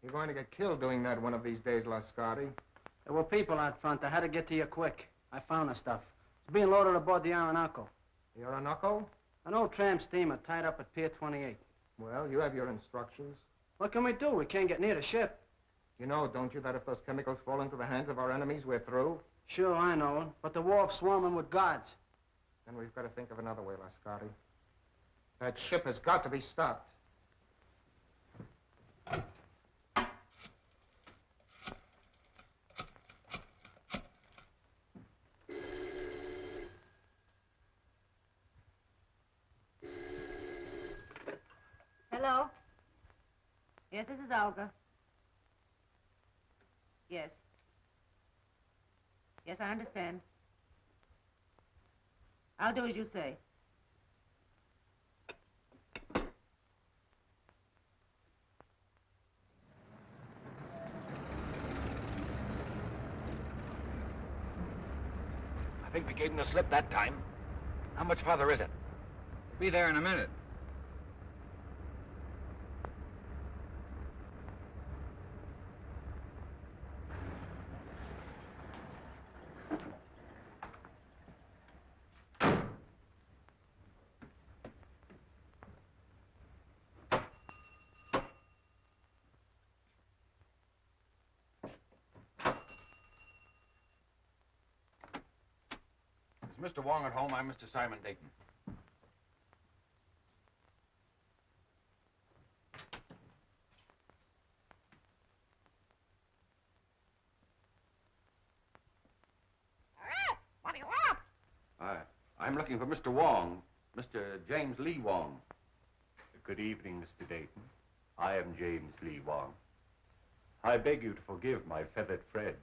You're going to get killed doing that one of these days, Lascari. There were people out front. I had to get to you quick. I found the stuff. It's being loaded aboard the Orinoco. The Orinoco? An old tramp steamer tied up at Pier 28. Well, you have your instructions. What can we do? We can't get near the ship. You know, don't you, that if those chemicals fall into the hands of our enemies, we're through? Sure, I know it. But the wharf's swarming with guards. Then we've got to think of another way, Lascari. That ship has got to be stopped. Hello? Yes, this is Olga. Yes. Yes, I understand. I'll do as you say. I think we gave him the slip that time. How much farther is it? We'll be there in a minute. Is Mr. Wong at home? I'm Mr. Simon Dayton. What do you want? I'm looking for Mr. Wong, Mr. James Lee Wong. Good evening, Mr. Dayton. I am James Lee Wong. I beg you to forgive my feathered friend.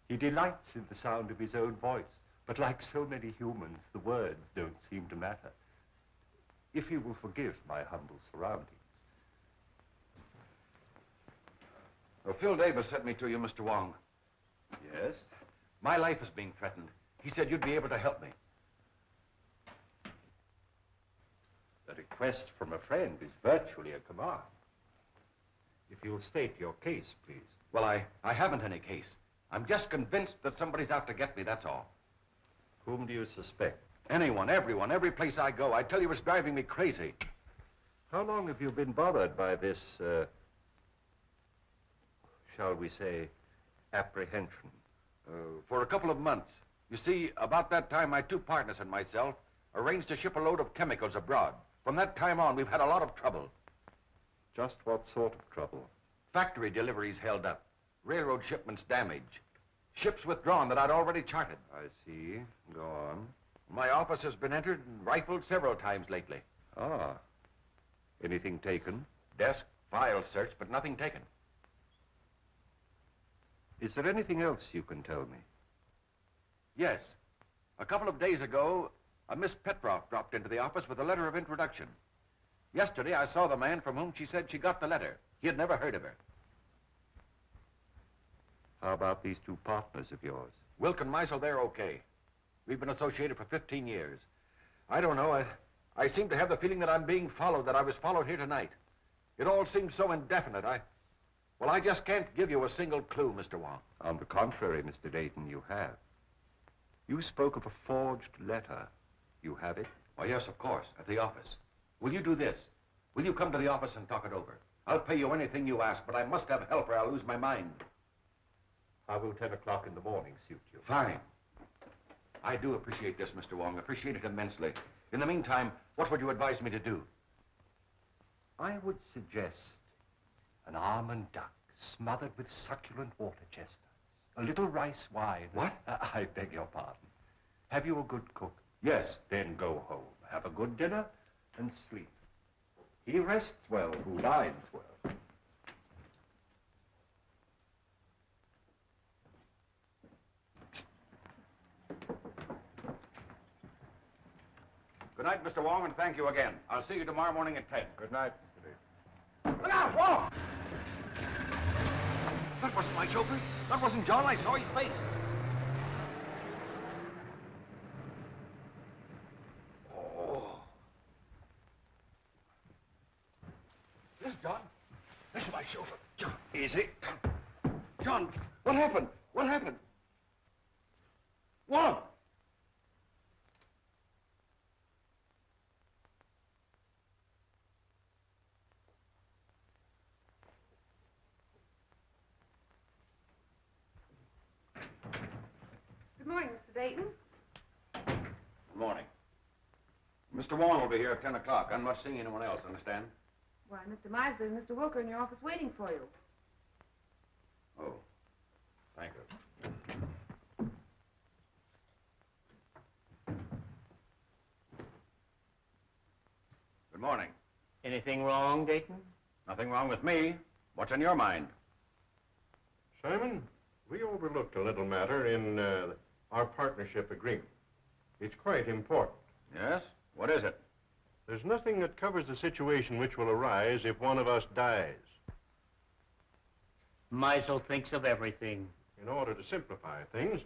He delights in the sound of his own voice, but like so many humans, the words don't seem to matter. If you will forgive my humble surroundings. Well, Phil Davis sent me to you, Mr. Wong. Yes? My life is being threatened. He said you'd be able to help me. The request from a friend is virtually a command. If you'll state your case, please. Well, I haven't any case. I'm just convinced that somebody's out to get me, that's all. Whom do you suspect? Anyone, everyone, every place I go. I tell you, it's driving me crazy. How long have you been bothered by this, shall we say, apprehension? For a couple of months. You see, about that time, my two partners and myself arranged to ship a load of chemicals abroad. From that time on, we've had a lot of trouble. Just what sort of trouble? Factory deliveries held up. Railroad shipments damaged. Ships withdrawn that I'd already charted. I see. Go on. My office has been entered and rifled several times lately. Ah. Anything taken? Desk, files searched, but nothing taken. Is there anything else you can tell me? Yes. A couple of days ago, a Miss Petroff dropped into the office with a letter of introduction. Yesterday, I saw the man from whom she said she got the letter. He had never heard of her. How about these two partners of yours? Wilk and Meisel, they're okay. We've been associated for 15 years. I don't know. I seem to have the feeling that I'm being followed, that I was followed here tonight. It all seems so indefinite. Well, I just can't give you a single clue, Mr. Wong. On the contrary, Mr. Dayton, you have. You spoke of a forged letter. You have it? Oh, yes, of course, at the office. Will you do this? Will you come to the office and talk it over? I'll pay you anything you ask, but I must have help or I'll lose my mind. How will 10 o'clock in the morning suit you? Fine. I do appreciate this, Mr. Wong. Appreciate it immensely. In the meantime, what would you advise me to do? I would suggest an almond duck smothered with succulent water chestnuts. A little rice wine. What? I beg your pardon. Have you a good cook? Yes. Then go home, have a good dinner, and sleep. He rests well who dines well. Good night, Mr. Wong, and thank you again. I'll see you tomorrow morning at 10. Good night, Mr. Dayton. Look out, Wong! That wasn't my chauffeur. That wasn't John. I saw his face. Oh. This is John. This is my chauffeur, John. Easy. John, what happened? What happened? Wong! Good morning, Mr. Dayton. Good morning. Mr. Wong will be here at 10 o'clock. I'm not seeing anyone else, understand? Why, Mr. Meisler and Mr. Wilker in your office waiting for you. Oh, thank you. Good morning. Anything wrong, Dayton? Nothing wrong with me. What's on your mind? Simon, we overlooked a little matter in our partnership agreement. It's quite important. Yes? What is it? There's nothing that covers the situation which will arise if one of us dies. Meisel thinks of everything. In order to simplify things,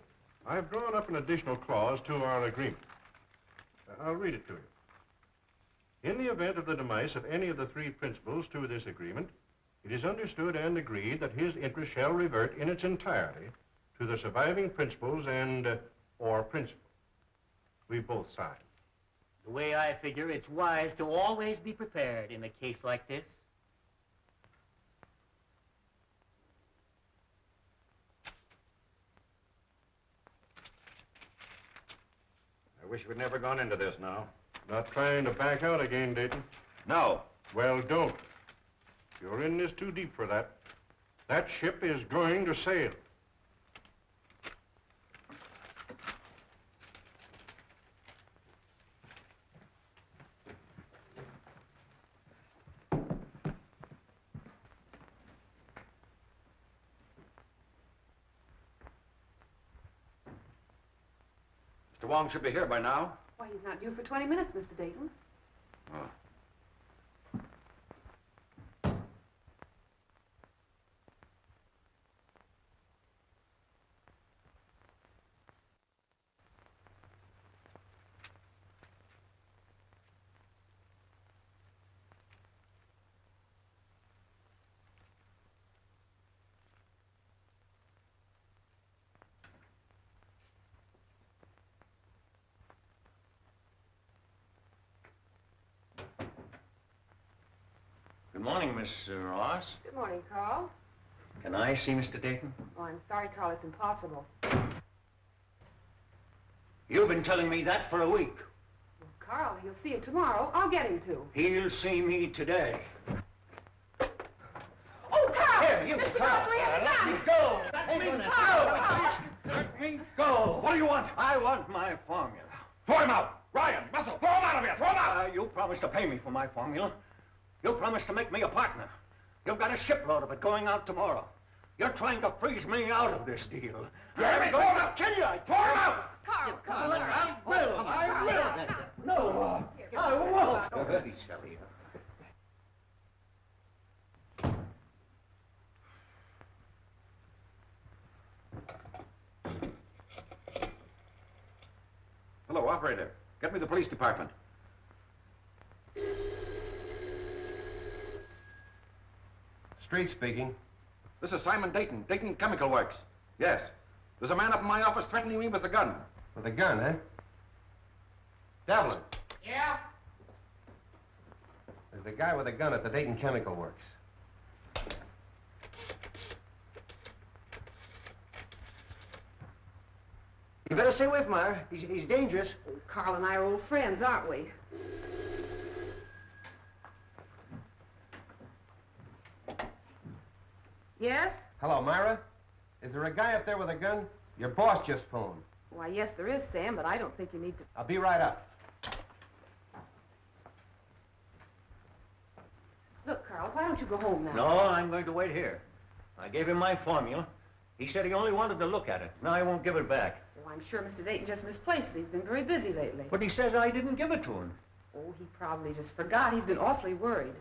I've drawn up an additional clause to our agreement. I'll read it to you. In the event of the demise of any of the three principals to this agreement, it is understood and agreed that his interest shall revert in its entirety to the surviving principals and or principal. We both signed. The way I figure, it's wise to always be prepared in a case like this. I wish we'd never gone into this now. Not trying to back out again, Dayton? No. Well, don't. You're in this too deep for that. That ship is going to sail. Mr. Wong should be here by now. Why, he's not due for 20 minutes, Mr. Dayton. Oh. Good morning, Miss Ross. Good morning, Carl. Can I see Mr. Dayton? Oh, I'm sorry, Carl. It's impossible. You've been telling me that for a week. Well, Carl, he'll see you tomorrow. I'll get him to. He'll see me today. Oh, Carl! Here, you, Mr. Carl. Carl, let Let me go. Let me go. Let me go. What do you want? I want my formula. Throw him out! Ryan, Russell, throw him out of here! Throw him out! You promised to pay me for my formula. You promised to make me a partner. You've got a shipload of it going out tomorrow. You're trying to freeze me out of this deal. You hear me? Throw him out! Kill you! Throw him out! Carl, Carl, I will. No, I won't. Very silly. Hello, operator. Get me the police department. Street speaking. This is Simon Dayton, Dayton Chemical Works. Yes. There's a man up in my office threatening me with a gun. With a gun, huh? Devlin. Yeah? There's a guy with a gun at the Dayton Chemical Works. You better stay away from her. He's dangerous. Oh, Carl and I are old friends, aren't we? Yes? Hello, Myra. Is there a guy up there with a gun? Your boss just phoned. Why, yes, there is, Sam, but I don't think you need to... I'll be right up. Look, Carl, why don't you go home now? No, I'm going to wait here. I gave him my formula. He said he only wanted to look at it. Now I won't give it back. Oh, I'm sure Mr. Dayton just misplaced it. He's been very busy lately. But he says I didn't give it to him. Oh, he probably just forgot. He's been awfully worried.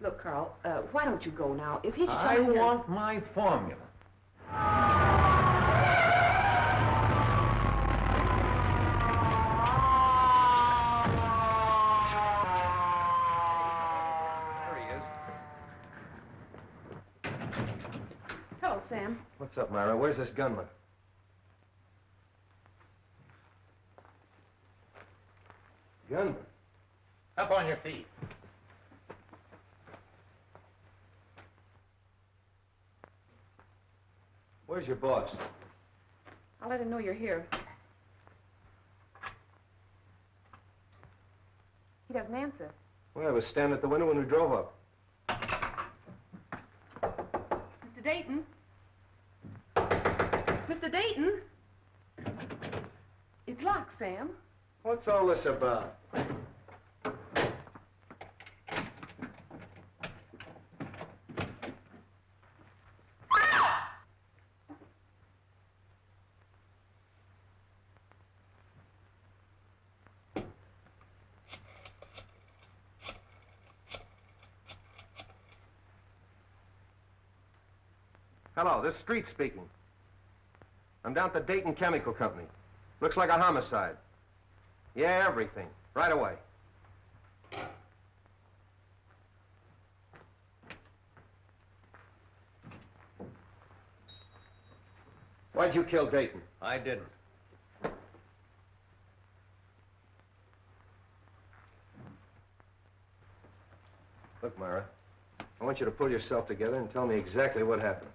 Look, Carl, why don't you go now? If he should I come in here- want my formula. There he is. Look, Myra, where's this gunman? Gunman? Up on your feet. Where's your boss? I'll let him know you're here. He doesn't answer. Well, I was standing at the window when we drove up. Mr. Dayton? Mr. Dayton? It's locked, Sam. What's all this about? Hello, this is Street speaking. I'm down at the Dayton Chemical Company. Looks like a homicide. Yeah, everything. Right away. Why'd you kill Dayton? I didn't. Look, Myra, I want you to pull yourself together and tell me exactly what happened.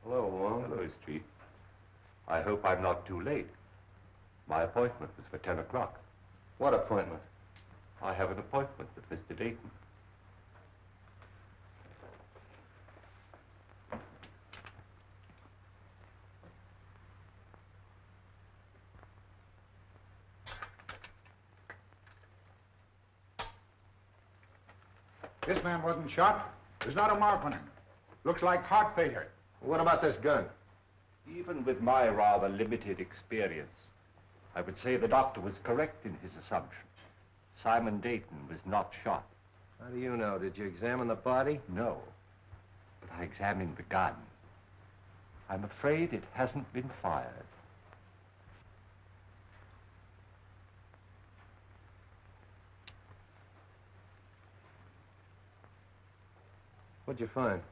Hello, Wong. Hello, Street. I hope I'm not too late. My appointment was for 10 o'clock. What appointment? I have an appointment with Mr. Dayton. This man wasn't shot. There's not a mark on him. Looks like heart failure. What about this gun? Even with my rather limited experience, I would say the doctor was correct in his assumption. Simon Dayton was not shot. How do you know? Did you examine the body? No, but I examined the gun. I'm afraid it hasn't been fired. What'd you find?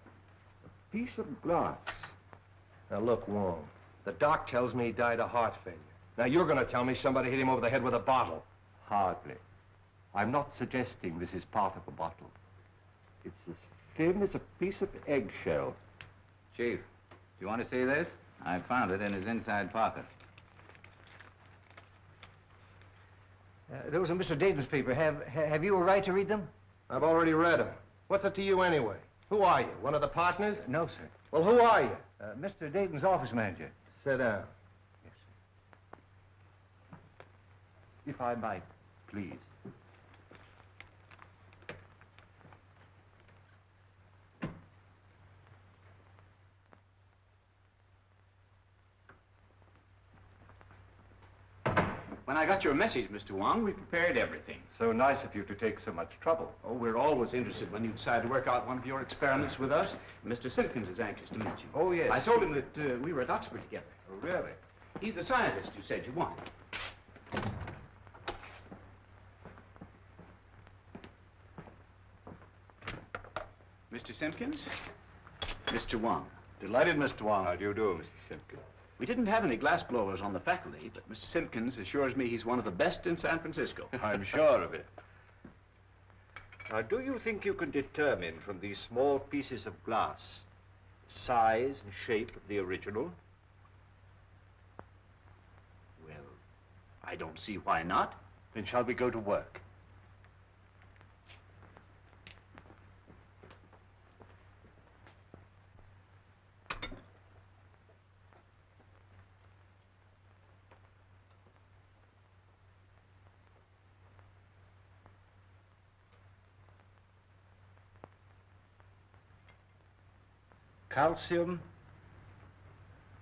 A piece of glass. Now, look, Wong, the doc tells me he died of heart failure. Now, you're going to tell me somebody hit him over the head with a bottle. Hardly. I'm not suggesting this is part of a bottle. It's as thin as a piece of eggshell. Chief, do you want to see this? I found it in his inside pocket. Those are Mr. Dayton's papers. Have you a right to read them? I've already read them. What's it to you anyway? Who are you? One of the partners? No, sir. Well, who are you? Mr. Dayton's office manager. Sit down. Yes, sir. If I might, please. When I got your message, Mr. Wong, we prepared everything. So nice of you to take so much trouble. Oh, we're always interested when you decide to work out one of your experiments with us. Mr. Simpkins is anxious to meet you. Oh, yes. I told him that we were at Oxford together. Oh, really? He's the scientist you said you wanted. Mr. Simpkins, Mr. Wong. Delighted, Mr. Wong. How do you do, Mr. Simpkins? We didn't have any glass blowers on the faculty, but Mr. Simpkins assures me he's one of the best in San Francisco. I'm sure of it. Now, do you think you can determine from these small pieces of glass size and shape of the original? Well, I don't see why not. Then shall we go to work? Calcium,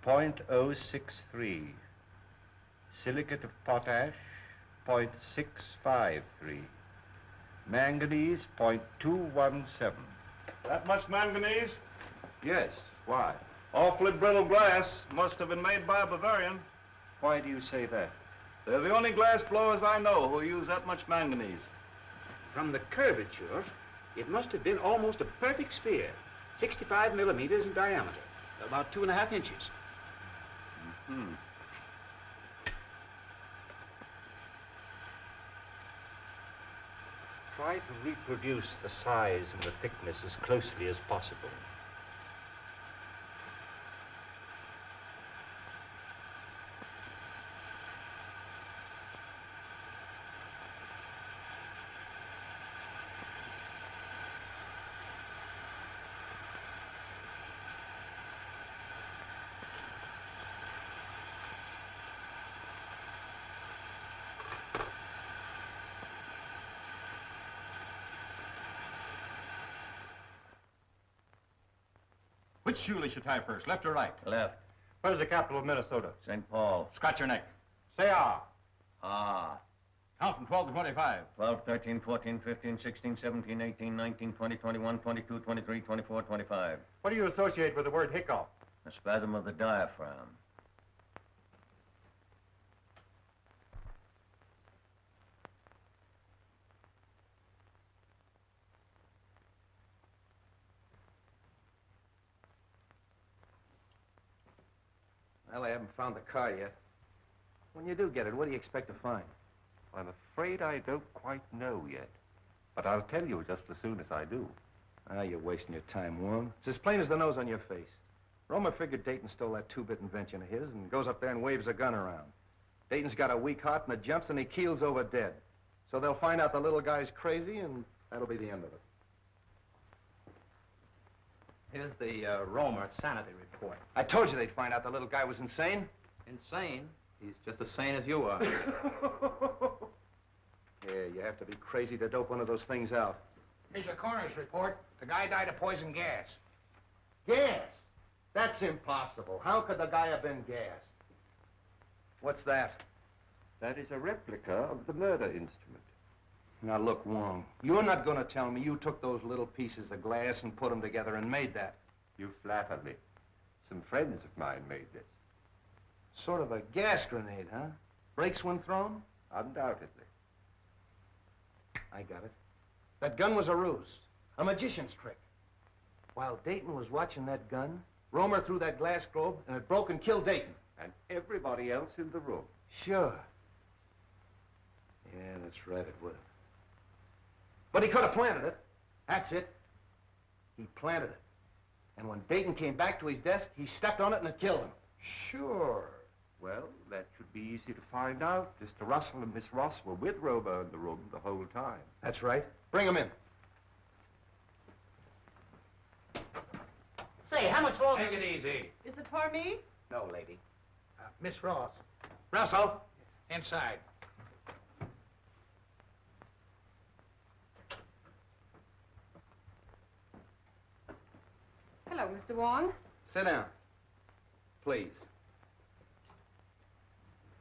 0.063. Silicate of potash, 0.653. Manganese, 0.217. That much manganese? Yes, why? Awfully brittle glass. Must have been made by a Bavarian. Why do you say that? They're the only glass blowers I know who use that much manganese. From the curvature, It must have been almost a perfect sphere, 65 millimeters in diameter, about 2.5 inches. Mm-hmm. Try to reproduce the size and the thickness as closely as possible. Which shoelace should tie first, left or right? Left. What is the capital of Minnesota? St. Paul. Scratch your neck. Say ah. Ah. Count from 12 to 25. 12, 13, 14, 15, 16, 17, 18, 19, 20, 21, 22, 23, 24, 25. What do you associate with the word hiccough? A spasm of the diaphragm. Well, I haven't found the car yet. When you do get it, what do you expect to find? I'm afraid I don't quite know yet. But I'll tell you just as soon as I do. Ah, you're wasting your time, Wong. It's as plain as the nose on your face. Roma figured Dayton stole that two-bit invention of his and goes up there and waves a gun around. Dayton's got a weak heart and it jumps and he keels over dead. So they'll find out the little guy's crazy and that'll be the end of it. Here's the Roma sanity report. I told you they'd find out the little guy was insane. Insane? He's just as sane as you are. Yeah, you have to be crazy to dope one of those things out. Here's a coroner's report. The guy died of poison gas. Gas? That's impossible. How could the guy have been gassed? What's that? That is a replica of the murder instrument. Now look, Wong, you're not going to tell me you took those little pieces of glass and put them together and made that. You flatter me. Some friends of mine made this. Sort of a gas grenade, huh? Brakes when thrown? Undoubtedly. I got it. That gun was a ruse, a magician's trick. While Dayton was watching that gun, Romer threw that glass globe and it broke and killed Dayton. And everybody else in the room. Sure. Yeah, that's right, it would have. But he could have planted it. That's it. He planted it. And when Dayton came back to his desk, he stepped on it and it killed him. Sure. Well, that should be easy to find out. Mr. Russell and Miss Ross were with Romer in the room the whole time. That's right. Bring him in. Say, how much longer? Take it easy. Is it for me? No, lady. Miss Ross. Russell. Inside. Hello, Mr. Wong. Sit down. Please.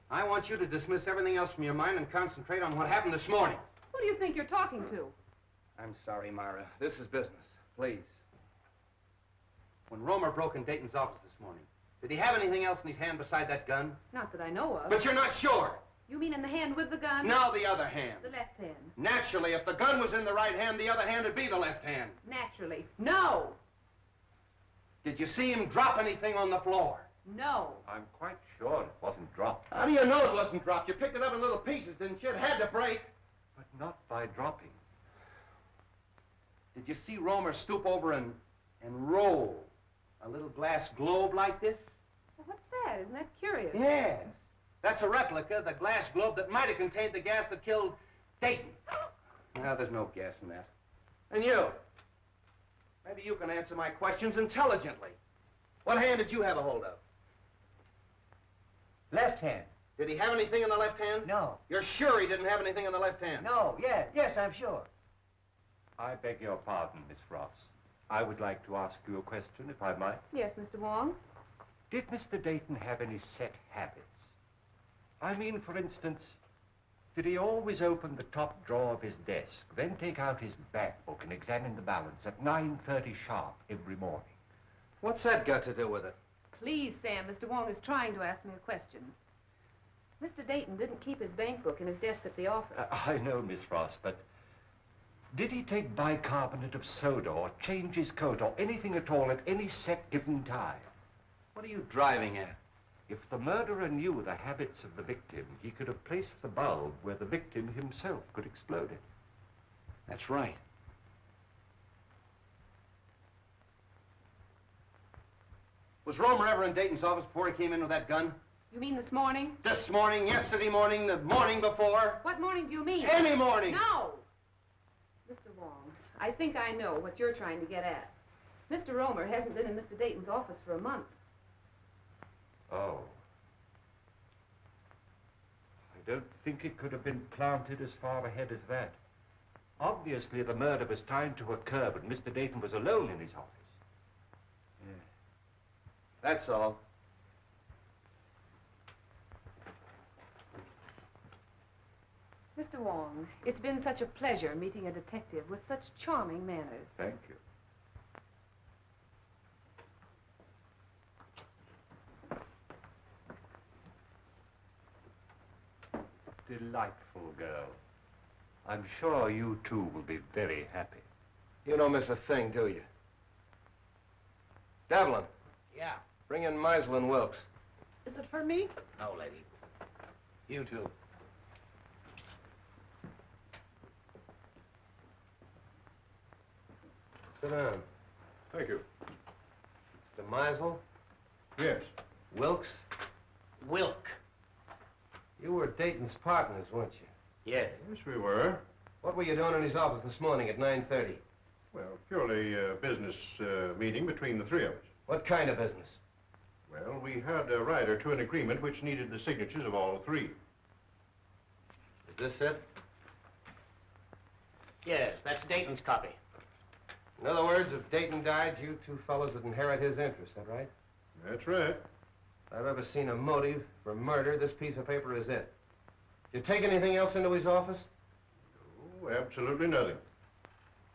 I want you to dismiss everything else from your mind and concentrate on what happened this morning. Who do you think you're talking to? I'm sorry, Myra. This is business. Please. When Romer broke in Dayton's office this morning, did he have anything else in his hand beside that gun? Not that I know of. But you're not sure. You mean in the hand with the gun? Now the other hand. The left hand. Naturally, if the gun was in the right hand, the other hand would be the left hand. Naturally. No. Did you see him drop anything on the floor? No. I'm quite sure it wasn't dropped. How do you know it wasn't dropped? You picked it up in little pieces, didn't you? It had to break. But not by dropping. Did you see Romer stoop over and roll a little glass globe like this? Well, what's that? Isn't that curious? Yes. That's a replica, the glass globe that might have contained the gas that killed Dayton. Now, there's no gas in that. And you? Maybe you can answer my questions intelligently. What hand did you have a hold of? Left hand. Did he have anything in the left hand? No. You're sure he didn't have anything in the left hand? No, yes, I'm sure. I beg your pardon, Miss Ross. I would like to ask you a question, if I might. Yes, Mr. Wong. Did Mr. Dayton have any set habits? I mean, for instance, did he always open the top drawer of his desk, then take out his bank book and examine the balance at 9:30 sharp every morning? What's that got to do with it? Please, Sam, Mr. Wong is trying to ask me a question. Mr. Dayton didn't keep his bank book in his desk at the office. I know, Miss Ross, but Did he take bicarbonate of soda or change his coat or anything at all at any set given time? What are you driving at? If the murderer knew the habits of the victim, he could have placed the bulb where the victim himself could explode it. That's right. Was Romer ever in Dayton's office before he came in with that gun? You mean this morning? This morning, yesterday morning, the morning before? What morning do you mean? Any morning! No! Mr. Wong, I think I know what you're trying to get at. Mr. Romer hasn't been in Mr. Dayton's office for a month. Oh. I don't think it could have been planted as far ahead as that. Obviously, the murder was timed to occur, but Mr. Dayton was alone in his office. Yeah. That's all. Mr. Wong, it's been such a pleasure meeting a detective with such charming manners. Thank you. Delightful girl. I'm sure you two will be very happy. You don't miss a thing, do you? Devlin, Yeah. bring in Meisel and Wilkes. Is it for me? No, lady. You too. Sit down. Thank you. Mr. Meisel, Yes. Wilkes, Wilk. you were Dayton's partners, weren't you? Yes. Yes, we were. What were you doing in his office this morning at 9:30? Well, purely a business meeting between the three of us. What kind of business? Well, we had a rider to an agreement which needed the signatures of all three. Is this it? Yes, that's Dayton's copy. In other words, if Dayton died, you two fellows would inherit his interest, that right? That's right. If I've ever seen a motive for murder, this piece of paper is it. Did you take anything else into his office? Oh, absolutely nothing.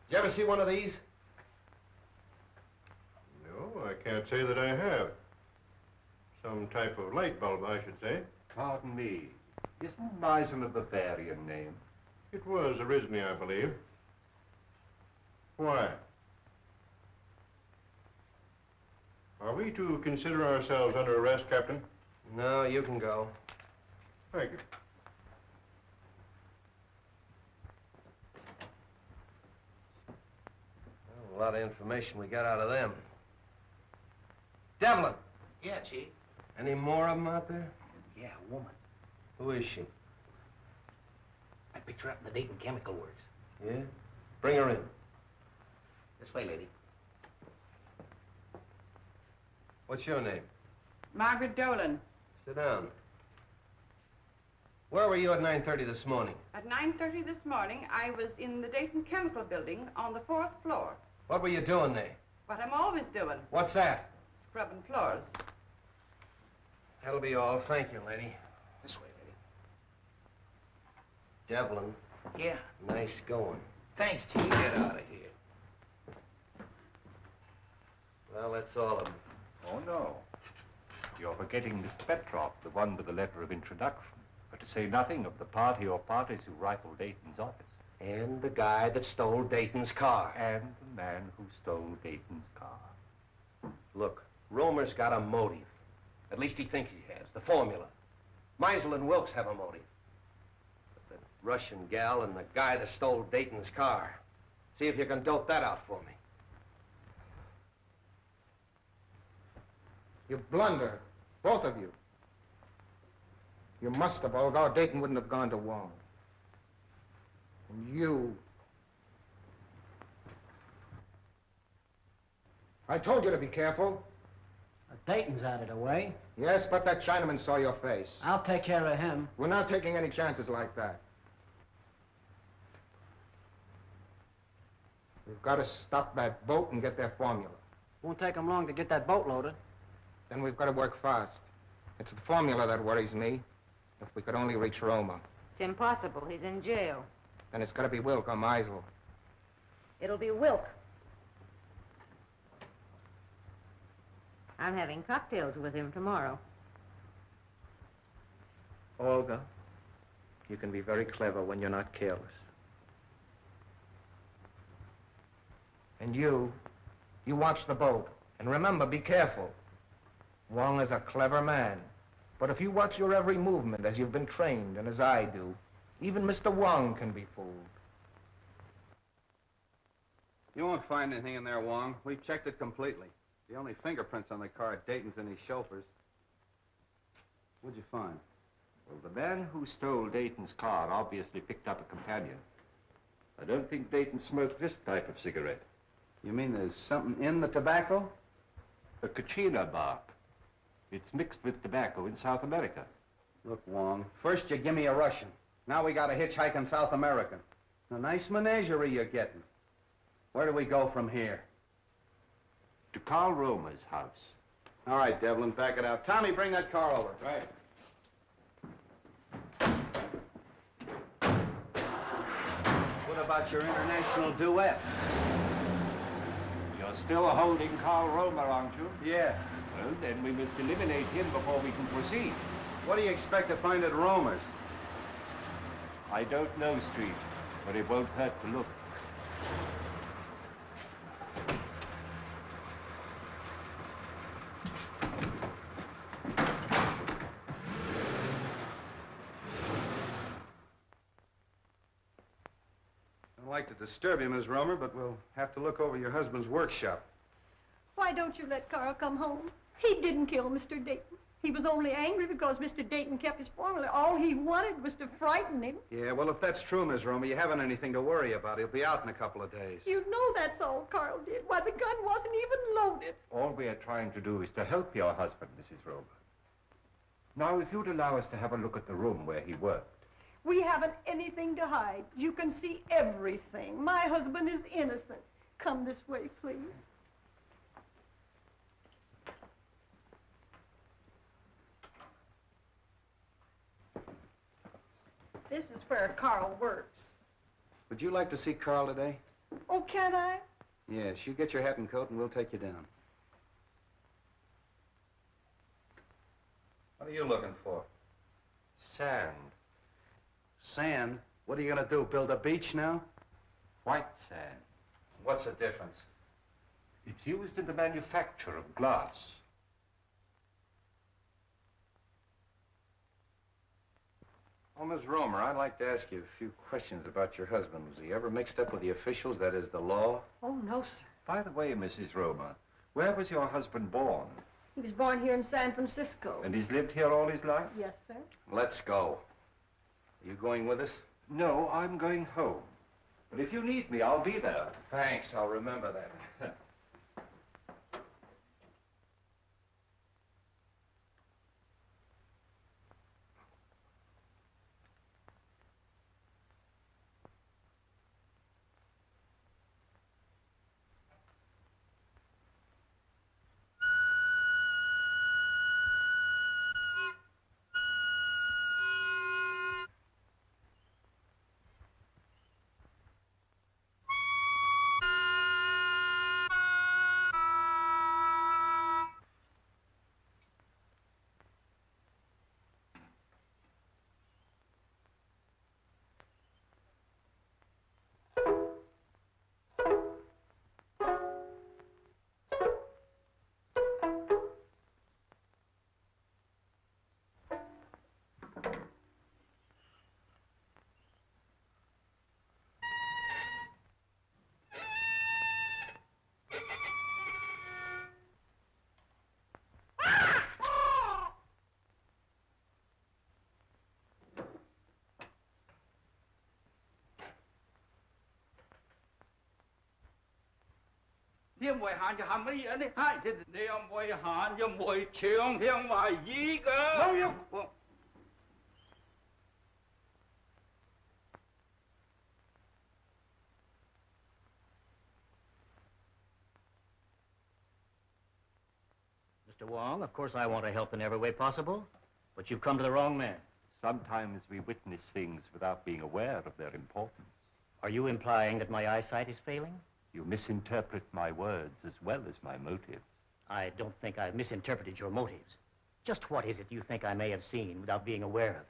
Did you ever see one of these? No, I can't say that I have. Some type of light bulb, I should say. Pardon me. Isn't Meisel a Bavarian name? It was originally, I believe. Why? Are we to consider ourselves under arrest, Captain? No, you can go. Thank you. Well, a lot of information we got out of them. Devlin, Yeah, Chief. any more of them out there? Yeah, a woman. Who is she? I picked her up in the Dayton Chemical Works. Yeah? Bring her in. This way, lady. What's your name? Margaret Dolan. Sit down. Where were you at 9:30 this morning? At 9:30 this morning, I was in the Dayton Chemical Building on the 4th floor. What were you doing there? What I'm always doing, What's that? scrubbing floors. That'll be all. Thank you, lady. This way, lady. Devlin, Yeah. nice going. Thanks, Chief. Get out of here. Well, that's all of them. Oh, no. You're forgetting Mr. Petrov, the one with the letter of introduction. But to say nothing of the party or parties who rifled Dayton's office. And the guy that stole Dayton's car. And the man who stole Dayton's car. Look, Romer's got a motive. At least he thinks he has. The formula. Meisel and Wilkes have a motive. But the Russian gal and the guy that stole Dayton's car. See if you can dope that out for me. You blunder, both of you. You must have, or Dayton wouldn't have gone to Wong. And you... I told you to be careful. Dayton's out of the way. Yes, but that Chinaman saw your face. I'll take care of him. We're not taking any chances like that. We've got to stop that boat and get their formula. Won't take him long to get that boat loaded. Then we've got to work fast. It's the formula that worries me. If we could only reach Roma. It's impossible. He's in jail. Then it's got to be Wilk or Meisel. It'll be Wilk. I'm having cocktails with him tomorrow. Olga, you can be very clever when you're not careless. And you watch the boat. And remember, be careful. Wong is a clever man. But if you watch your every movement as you've been trained and as I do, even Mr. Wong can be fooled. You won't find anything in there, Wong. We've checked it completely. The only fingerprints on the car are Dayton's and his chauffeur's. What'd you find? Well, the man who stole Dayton's car obviously picked up a companion. I don't think Dayton smoked this type of cigarette. You mean there's something in the tobacco? A kachina bark. It's mixed with tobacco in South America. Look, Wong, first you give me a Russian. Now we got a hitchhiking South American. A nice menagerie you're getting. Where do we go from here? To Carl Romer's house. All right, Devlin, back it out. Tommy, bring that car over. Right. What about your international duet? You're still holding Carl Romer, aren't you? Yeah. Well, then we must eliminate him before we can proceed. What do you expect to find at Romer's? I don't know, Street, but it won't hurt to look. I'd like to disturb you, Miss Romer, but we'll have to look over your husband's workshop. Why don't you let Carl come home? He didn't kill Mr. Dayton. He was only angry because Mr. Dayton kept his formula. All he wanted was to frighten him. Yeah, well, if that's true, Miss Romer, you haven't anything to worry about. He'll be out in a couple of days. You know that's all Carl did. Why, the gun wasn't even loaded. All we are trying to do is to help your husband, Mrs. Romer. Now, if you'd allow us to have a look at the room where he worked. We haven't anything to hide. You can see everything. My husband is innocent. Come this way, please. This is where Carl works. Would you like to see Carl today? Oh, can I? Yes, you get your hat and coat and we'll take you down. What are you looking for? Sand. Sand? What are you gonna do, build a beach now? White sand. What's the difference? It's used in the manufacture of glass. Oh, Miss Romer, I'd like to ask you a few questions about your husband. Was he ever mixed up with the officials, that is, the law? Oh, no, sir. By the way, Mrs. Romer, where was your husband born? He was born here in San Francisco. And he's lived here all his life? Yes, sir. Let's go. Are you going with us? No, I'm going home. But if you need me, I'll be there. Thanks, I'll remember that. Thiên Huệ Hạn cho hàm ý ở đây. Hai thì Thiên Huệ Hạn cho mùi trường thiên hoài gì cơ. Đâu không? Mr. Wong, of course I want to help in every way possible, but you've come to the wrong man. Sometimes we witness things without being aware of their importance. Are you implying that my eyesight is failing? You misinterpret my words as well as my motives. I don't think I've misinterpreted your motives. Just what is it you think I may have seen without being aware of it?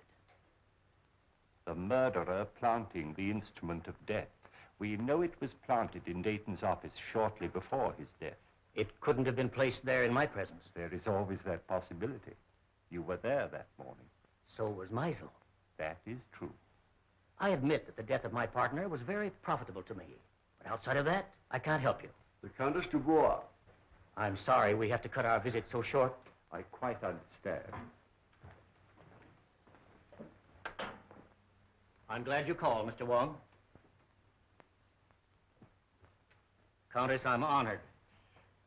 The murderer planting the instrument of death We know it was planted in Dayton's office shortly before his death. It couldn't have been placed there in my presence. There is always that possibility. You were there that morning. So was Meisel. That is true. I admit that the death of my partner was very profitable to me. But outside of that, I can't help you. The Countess Dubois. I'm sorry we have to cut our visit so short. I quite understand. I'm glad you called, Mr. Wong. Countess, I'm honored.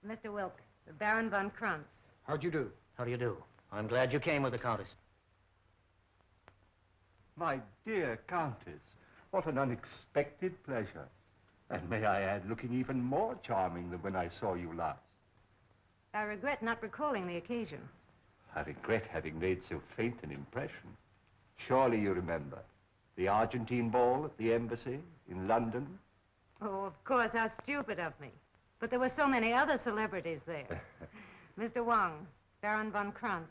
Mr. Wilk, the Baron von Krantz. How'd you do? How do you do? I'm glad you came with the Countess. My dear Countess, what an unexpected pleasure. And may I add, looking even more charming than when I saw you last. I regret not recalling the occasion. I regret having made so faint an impression. Surely you remember the Argentine ball at the embassy in London? Oh, of course, how stupid of me. But there were so many other celebrities there. Mr. Wong, Baron von Krantz.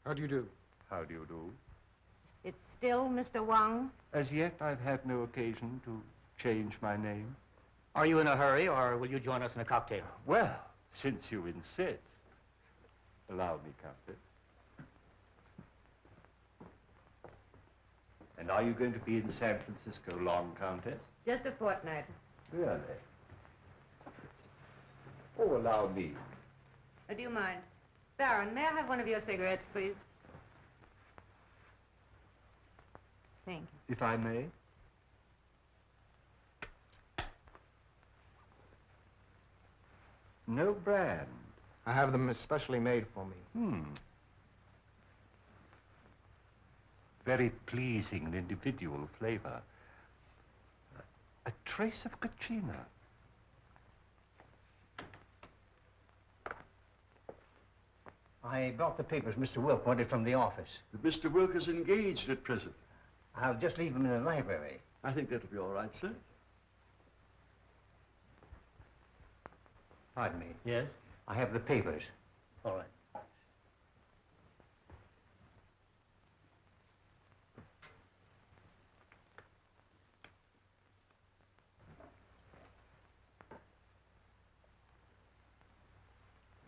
How do you do? How do you do? It's still Mr. Wong? As yet, I've had no occasion to change my name. Are you in a hurry, or will you join us in a cocktail? Well, since you insist. Allow me, Countess. And are you going to be in San Francisco long, Countess? Just a fortnight. Really? Oh, allow me. Do you mind? Baron, may I have one of your cigarettes, please? Thank you. If I may? No brand. I have them especially made for me. Very pleasing and individual flavor. A trace of Kachina. I brought the papers Mr. Wilk wanted from the office. Mr. Wilk is engaged at present. I'll just leave them in the library. I think that'll be all right, sir. Pardon me. Yes? I have the papers. All right.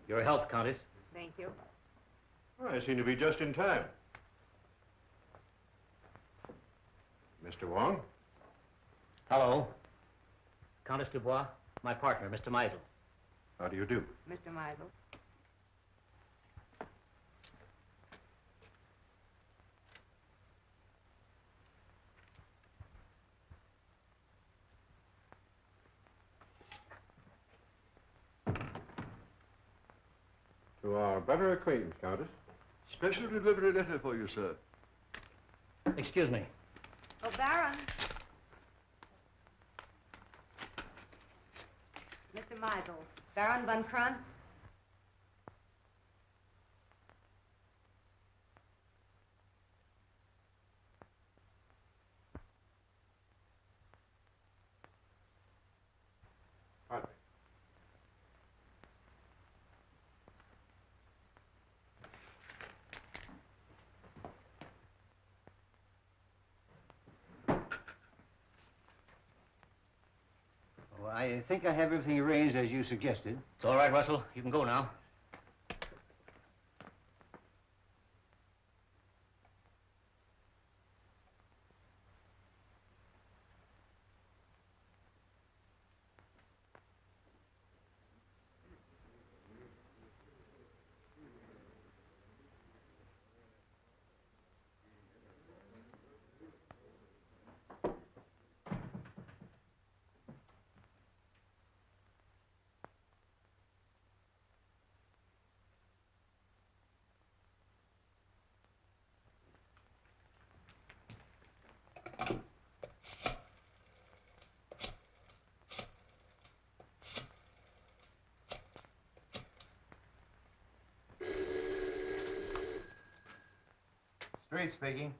Your health, Countess. Thank you. Well, I seem to be just in time. Mr. Wong? Hello. Countess Dubois, my partner, Mr. Meisel. How do you do? Mr. Meisel. To our better acquaintance, Countess. Special delivery letter for you, sir. Excuse me. Oh, Baron. Mr. Meisel, Baron von Krantz. Pardon me. Well, I think I have everything arranged as you suggested. It's all right, Russell. You can go now. Street speaking.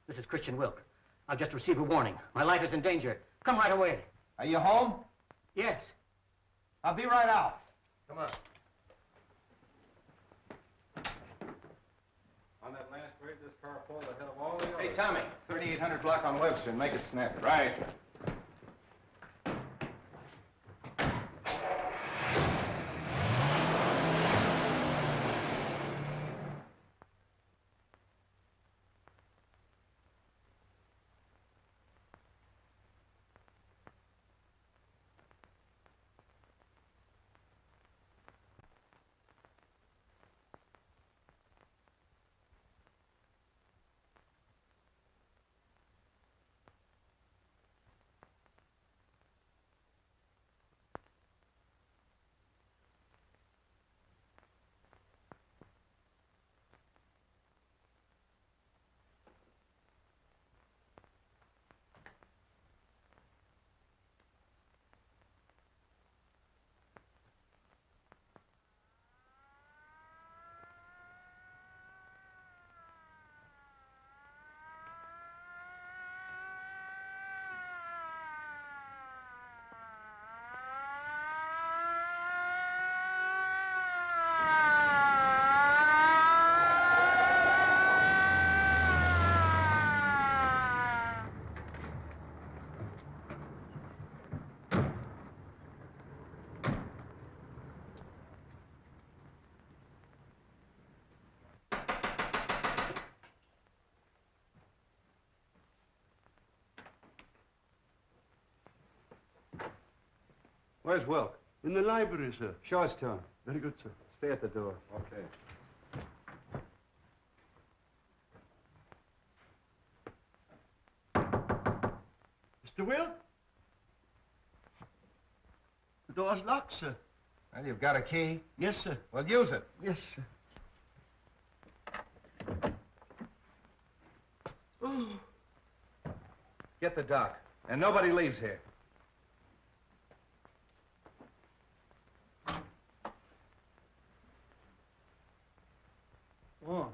This is Christian Wilk. I've just received a warning. My life is in danger. Come right away. Are you home? Yes. I'll be right out. Come on. On that last grade, this car pulled ahead of all the others. Hey, Tommy, 3800 block on Webster. Make it snappy. Right. Where's Wilk? In the library, sir. Show us to him. Very good, sir. Stay at the door. Okay. Mr. Wilk? The door's locked, sir. Well, you've got a key? Yes, sir. Well, use it. Yes, sir. Oh. Get the doc. And nobody leaves here. Oh.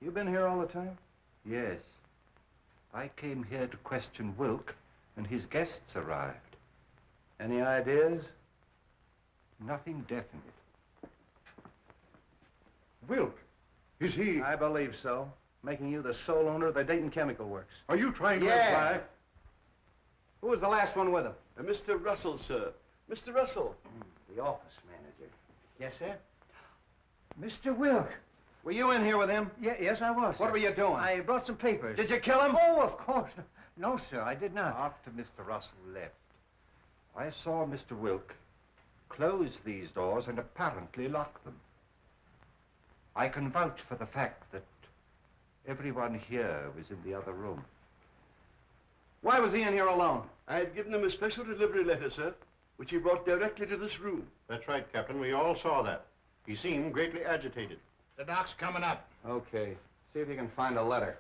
You been here all the time? Yes. I came here to question Wilk, and his guests arrived. Any ideas? Nothing definite. Wilk, is he... I believe so. Making you the sole owner of the Dayton Chemical Works. Are you trying to Yeah. imply... Who was the last one with him? Mr. Russell, sir. Mr. Russell. The office manager. Yes, sir? Mr. Wilk. Were you in here with him? Yes, I was. What sir. were you doing? I brought some papers. Did you kill him? Oh, of course. No, sir, I did not. After Mr. Russell left, I saw Mr. Wilk close these doors and apparently lock them. I can vouch for the fact that everyone here was in the other room. Why was he in here alone? I had given him a special delivery letter, sir, which he brought directly to this room. That's right, Captain. We all saw that. He seemed greatly agitated. The doc's coming up. Okay. See if you can find a letter.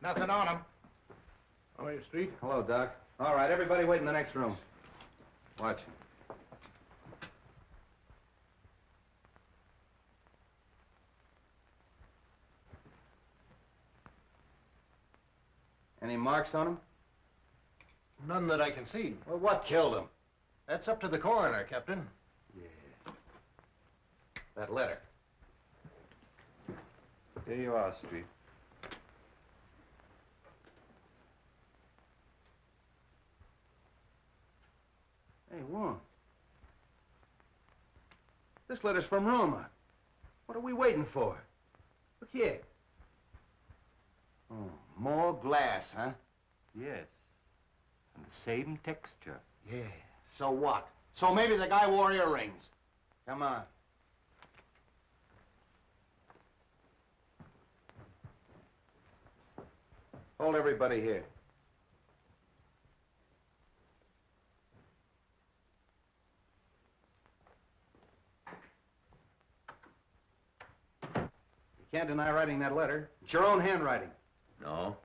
Nothing on him. Oh, your street? Hello, Doc. All right, everybody wait in the next room. Watch. Any marks on him? None that I can see. Well, what killed him? That's up to the coroner, Captain. Yeah. That letter. Here you are, Street. Hey, Wong. This letter's from Roma. What are we waiting for? Look here. Oh, more glass, huh? Yes. And the same texture. Yeah. So what? So maybe the guy wore earrings. Come on. Hold everybody here. You can't deny writing that letter. It's your own handwriting. No,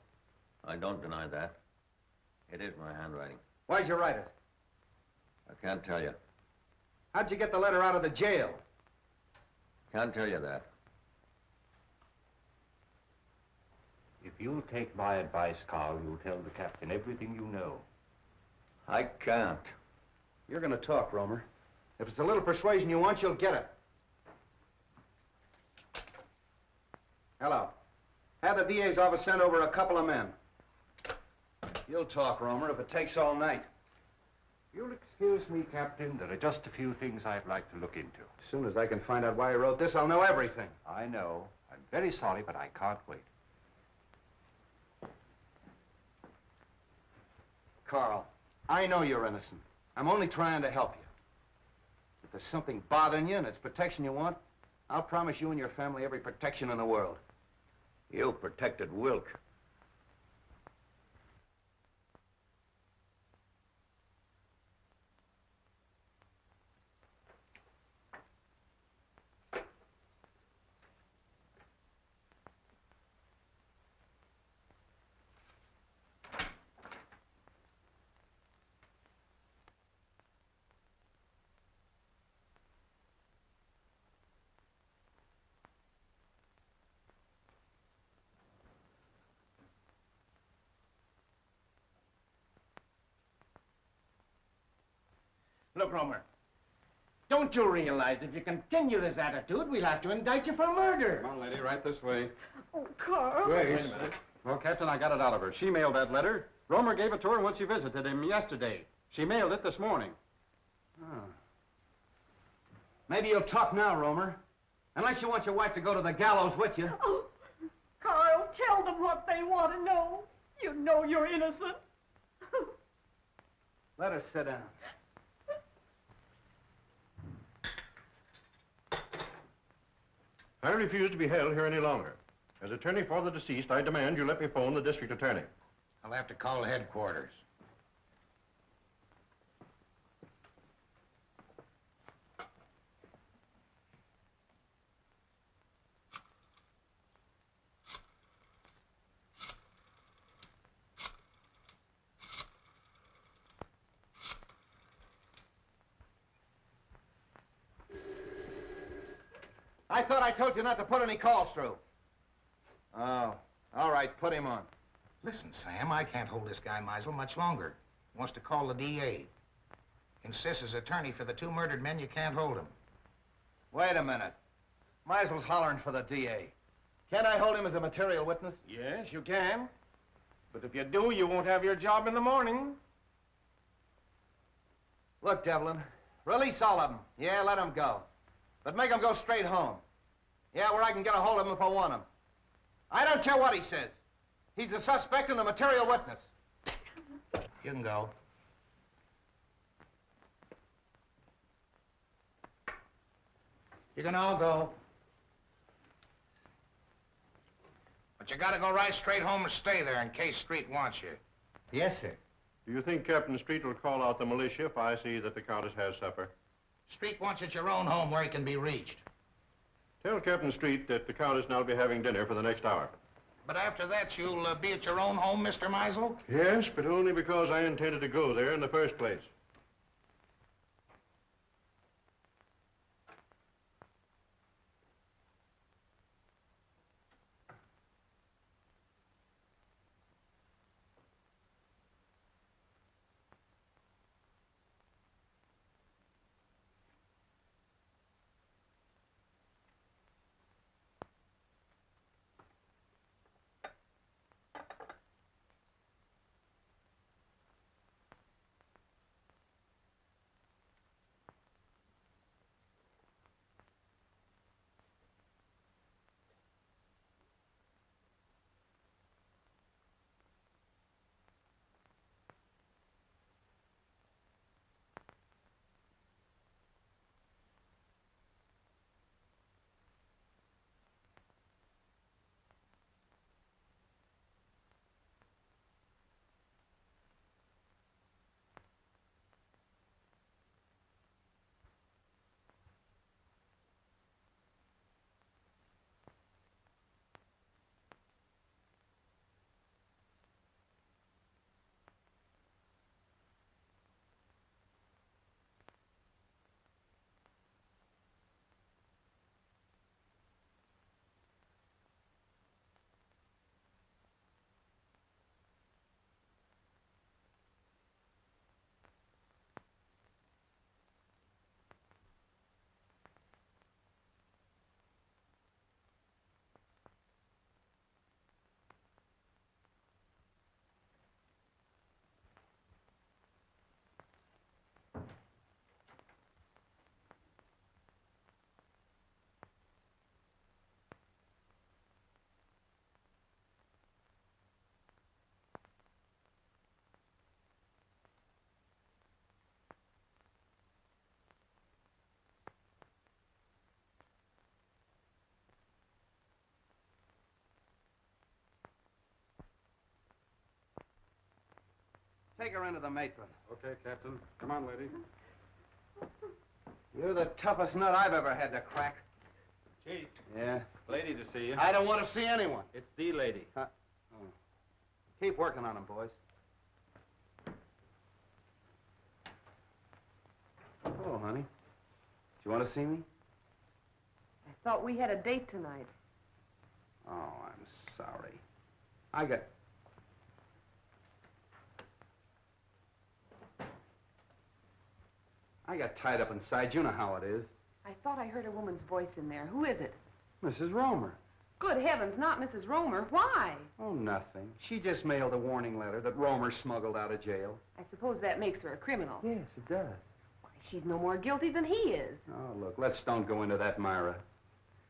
I don't deny that. It is my handwriting. Why'd you write it? I can't tell you. How'd you get the letter out of the jail? Can't tell you that. If you'll take my advice, Carl, you'll tell the captain everything you know. I can't. You're gonna talk, Romer. If it's a little persuasion you want, you'll get it. Hello. Have the DA's office send over a couple of men. You'll talk, Romer, if it takes all night. You'll excuse me, Captain. There are just a few things I'd like to look into. As soon as I can find out why he wrote this, I'll know everything. I know. I'm very sorry, but I can't wait. Carl, I know you're innocent. I'm only trying to help you. If there's something bothering you and it's protection you want, I'll promise you and your family every protection in the world. You protected Wilk. Look, Romer, don't you realize if you continue this attitude, we'll have to indict you for murder? Come on, lady, right this way. Oh, Carl. Grace. Well, Captain, I got it out of her. She mailed that letter. Romer gave it to her when she visited him yesterday. She mailed it this morning. Oh. Maybe you'll talk now, Romer. Unless you want your wife to go to the gallows with you. Oh. Carl, tell them what they want to know. You know you're innocent. Let her sit down. I refuse to be held here any longer. As attorney for the deceased, I demand you let me phone the district attorney. I'll have to call headquarters. I thought I told you not to put any calls through. Oh, all right, put him on. Listen, Sam, I can't hold this guy Meisel much longer. He wants to call the DA. Insists as attorney for the 2 murdered men, you can't hold him. Wait a minute. Meisel's hollering for the DA. Can't I hold him as a material witness? Yes, you can. But if you do, you won't have your job in the morning. Look, Devlin, release all of them. Yeah, let them go. But make them go straight home. Yeah, where I can get a hold of him if I want him. I don't care what he says. He's a suspect and a material witness. You can go. You can all go. But you gotta go right straight home and stay there in case Street wants you. Yes, sir. Do you think Captain Street will call out the militia if I see that the Countess has supper? Street wants you at your own home where he can be reached. Tell Captain Street that the Countess and I'll be having dinner for the next hour. But after that, you'll be at your own home, Mr. Meisel? Yes, but only because I intended to go there in the first place. Take her into the matron. Okay, Captain. Come on, lady. You're the toughest nut I've ever had to crack. Chief. Yeah? Lady to see you. I don't want to see anyone. It's the lady. Oh. Keep working on him, boys. Hello, honey. Do you want to see me? I thought we had a date tonight. Oh, I'm sorry. I got tied up inside. You know how it is. I thought I heard a woman's voice in there. Who is it? Mrs. Romer. Good heavens, not Mrs. Romer. Why? Oh, nothing. She just mailed a warning letter that Romer smuggled out of jail. I suppose that makes her a criminal. Yes, it does. Why, she's no more guilty than he is. Oh, look, let's don't go into that, Myra.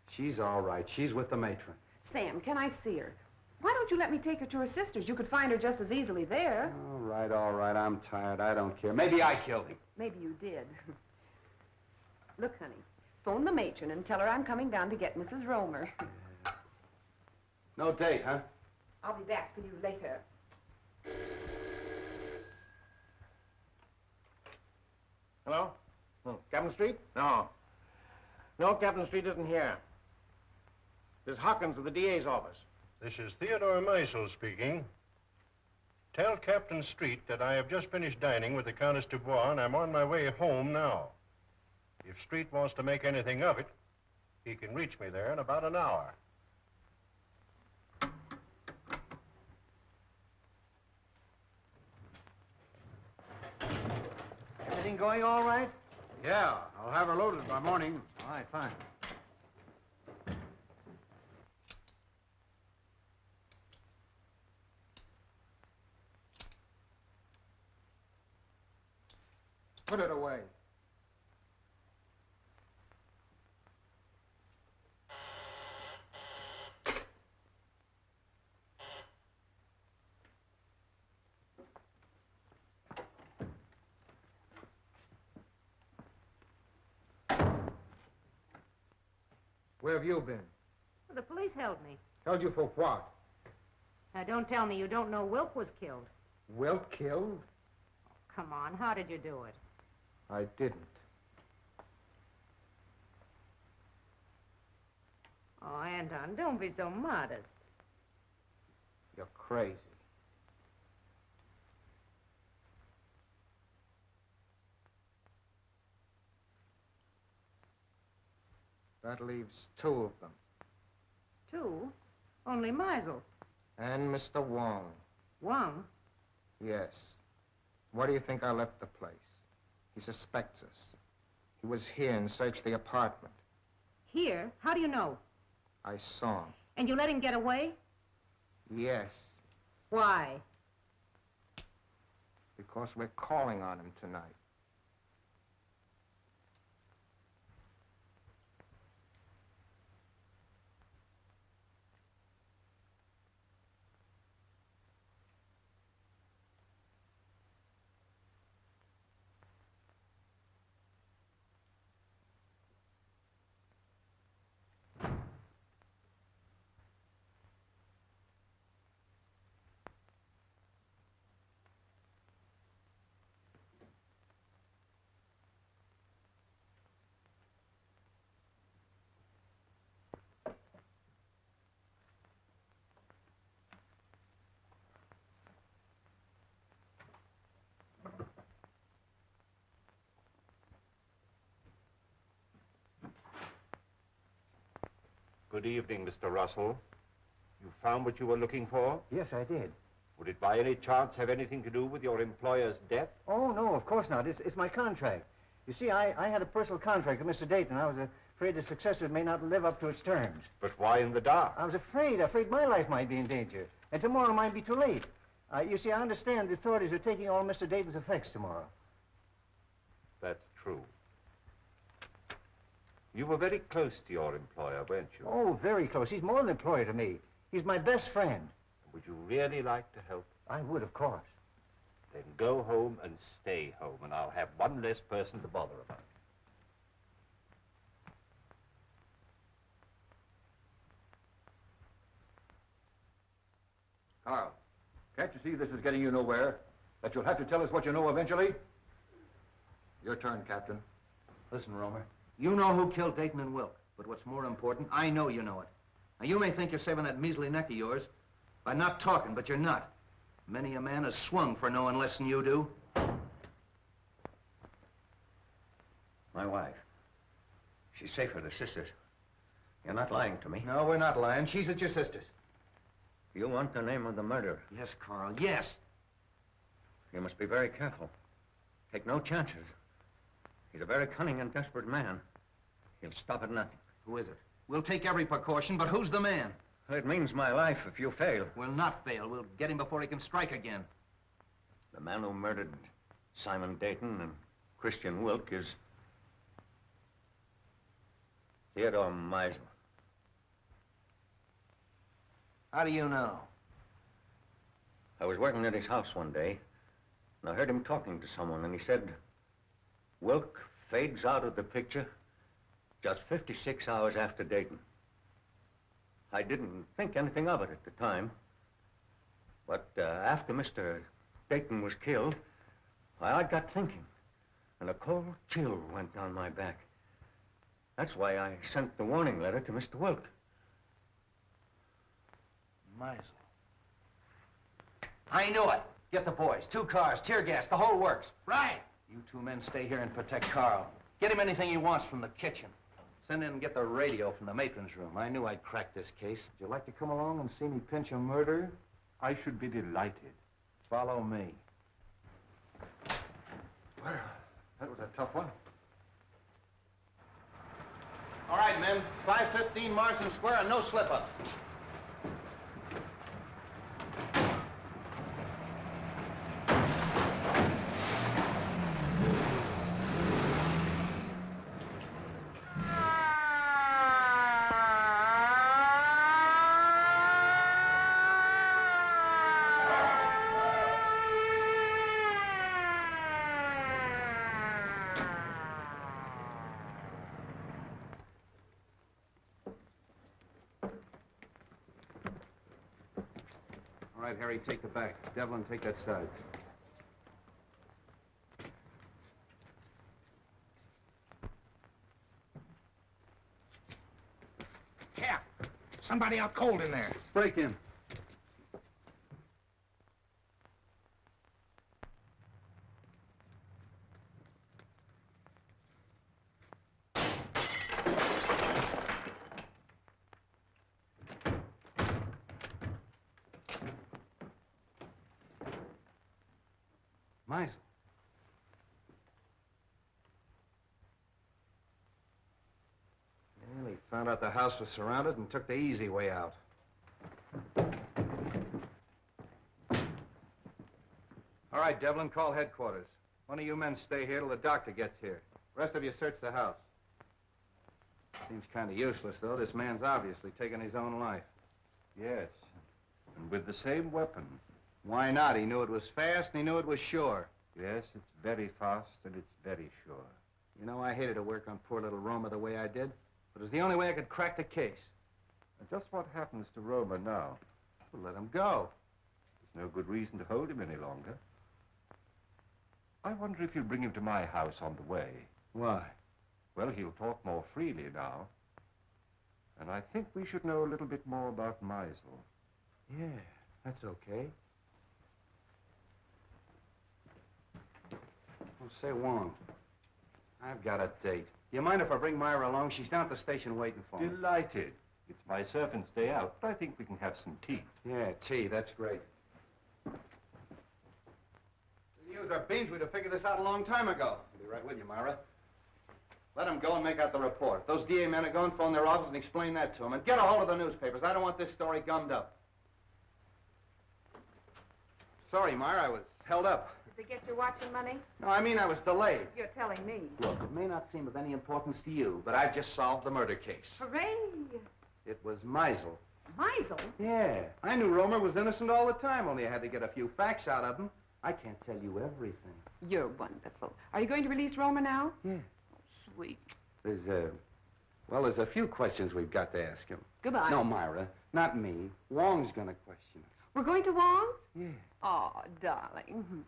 She's all right. She's with the matron. Sam, can I see her? Why don't you let me take her to her sister's? You could find her just as easily there. All right, I'm tired. I don't care. Maybe I killed him. Maybe you did. Look, honey, phone the matron and tell her I'm coming down to get Mrs. Romer. No date, huh? I'll be back for you later. Hello? Oh, Captain Street? No. No, Captain Street isn't here. This is Hawkins of the DA's office. This is Theodore Meisel speaking. Tell Captain Street that I have just finished dining with the Countess Dubois and I'm on my way home now. If Street wants to make anything of it, he can reach me there in about an hour. Everything going all right? Yeah, I'll have her loaded by morning. All right, fine. Put it away. Where have you been? Well, the police held me. Held you for what? Now, don't tell me you don't know Wilk was killed. Wilk killed? Come on, how did you do it? I didn't. Oh, Anton, don't be so modest. You're crazy. That leaves two of them. Two? Only Meisel. And Mr. Wong. Wong? Yes. Why do you think I left the place? He suspects us. He was here and searched the apartment. Here? How do you know? I saw him. And you let him get away? Yes. Why? Because we're calling on him tonight. Good evening, Mr. Russell. You found what you were looking for? Yes, I did. Would it by any chance have anything to do with your employer's death? Oh, no, of course not. It's my contract. You see, I had a personal contract with Mr. Dayton. I was afraid the successor may not live up to its terms. But why in the dark? I was afraid my life might be in danger. And tomorrow might be too late. You see, I understand the authorities are taking all Mr. Dayton's effects tomorrow. That's true. You were very close to your employer, weren't you? Oh, very close. He's more than an employer to me. He's my best friend. Would you really like to help? I would, of course. Then go home and stay home, and I'll have one less person to bother about. Carl, can't you see this is getting you nowhere? That you'll have to tell us what you know eventually? Your turn, Captain. Listen, Romer. You know who killed Dayton and Wilk. But what's more important, I know you know it. Now, you may think you're saving that measly neck of yours by not talking, but you're not. Many a man has swung for knowing less than you do. My wife. She's safe with her sisters. You're not lying to me. No, we're not lying. She's at your sister's. You want the name of the murderer? Yes, Carl, yes. You must be very careful. Take no chances. He's a very cunning and desperate man. He'll stop at nothing. Who is it? We'll take every precaution, but who's the man? It means my life if you fail. We'll not fail. We'll get him before he can strike again. The man who murdered Simon Dayton and Christian Wilk is Theodore Meisel. How do you know? I was working at his house one day, and I heard him talking to someone, and he said, Wilk fades out of the picture just 56 hours after Dayton. I didn't think anything of it at the time, but after Mr. Dayton was killed, I got thinking, and a cold chill went down my back. That's why I sent the warning letter to Mr. Wilk. Meisel. I knew it. Get the boys. 2 cars, tear gas, the whole works. Right. You 2 men stay here and protect Carl. Get him anything he wants from the kitchen. Send in and get the radio from the matron's room. I knew I'd crack this case. Would you like to come along and see me pinch a murderer? I should be delighted. Follow me. Well, that was a tough one. All right, men. 5:15 Marsden Square and no slip-ups. All right, Harry, take the back. Devlin, take that side. Yeah. Somebody out cold in there. Break in. Meisel. Well, he found out the house was surrounded and took the easy way out. All right, Devlin, call headquarters. One of you men stay here till the doctor gets here. Rest of you search the house. Seems kind of useless, though. This man's obviously taken his own life. Yes, and with the same weapon. Why not? He knew it was fast and he knew it was sure. Yes, it's very fast and it's very sure. You know, I hated to work on poor little Roma the way I did, but it was the only way I could crack the case. And just what happens to Roma now? Well, let him go. There's no good reason to hold him any longer. I wonder if you'll bring him to my house on the way. Why? Well, he'll talk more freely now. And I think we should know a little bit more about Meisel. Yeah, that's okay. Oh, say, Wong, I've got a date. You mind if I bring Myra along? She's down at the station waiting for me. Delighted. It's my servant's day out, but I think we can have some tea. Yeah, tea, that's great. If we used our beans, we'd have figured this out a long time ago. I'll be right with you, Myra. Let them go and make out the report. Those DA men are going to phone their office and explain that to them. And get a hold of the newspapers. I don't want this story gummed up. Sorry, Myra, I was held up. Did they get your watching money? No, I mean I was delayed. You're telling me. Look, it may not seem of any importance to you, but I've just solved the murder case. Hooray! It was Meisel. Meisel? Yeah. I knew Romer was innocent all the time, only I had to get a few facts out of him. I can't tell you everything. You're wonderful. Are you going to release Roma now? Yeah. Oh, sweet. There's a few questions we've got to ask him. Goodbye. No, Myra, not me. Wong's gonna question him. We're going to Wong? Yeah. Oh, darling.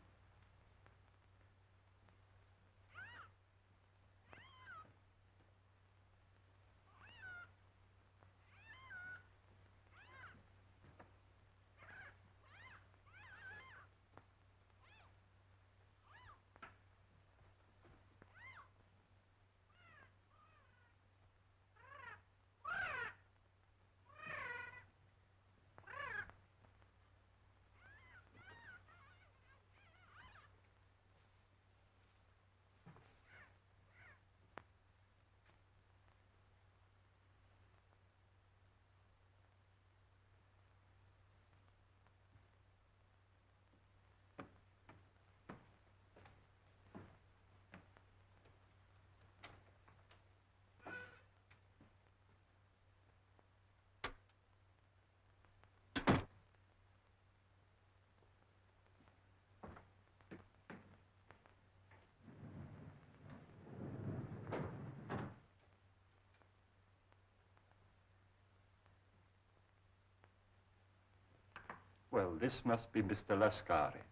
Well, this must be Mr. Lascari.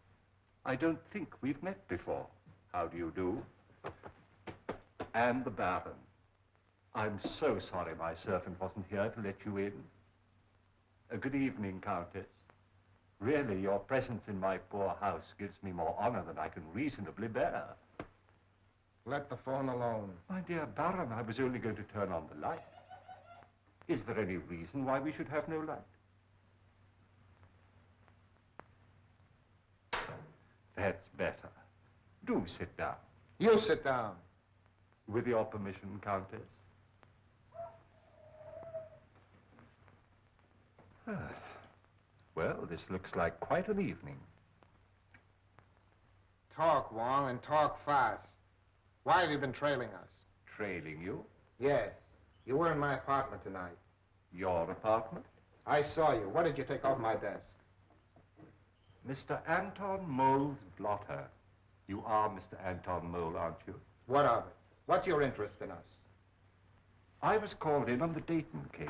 I don't think we've met before. How do you do? And the Baron. I'm so sorry my servant wasn't here to let you in. Good evening, Countess. Really, your presence in my poor house gives me more honor than I can reasonably bear. Let the phone alone. My dear Baron, I was only going to turn on the light. Is there any reason why we should have no light? That's better. Do sit down. You sit down. With your permission, Countess. Well, this looks like quite an evening. Talk, Wong, and talk fast. Why have you been trailing us? Trailing you? Yes. You were in my apartment tonight. Your apartment? I saw you. What did you take off my desk? Mr. Anton Mole's blotter. You are Mr. Anton Mole, aren't you? What of it? What's your interest in us? I was called in on the Dayton case.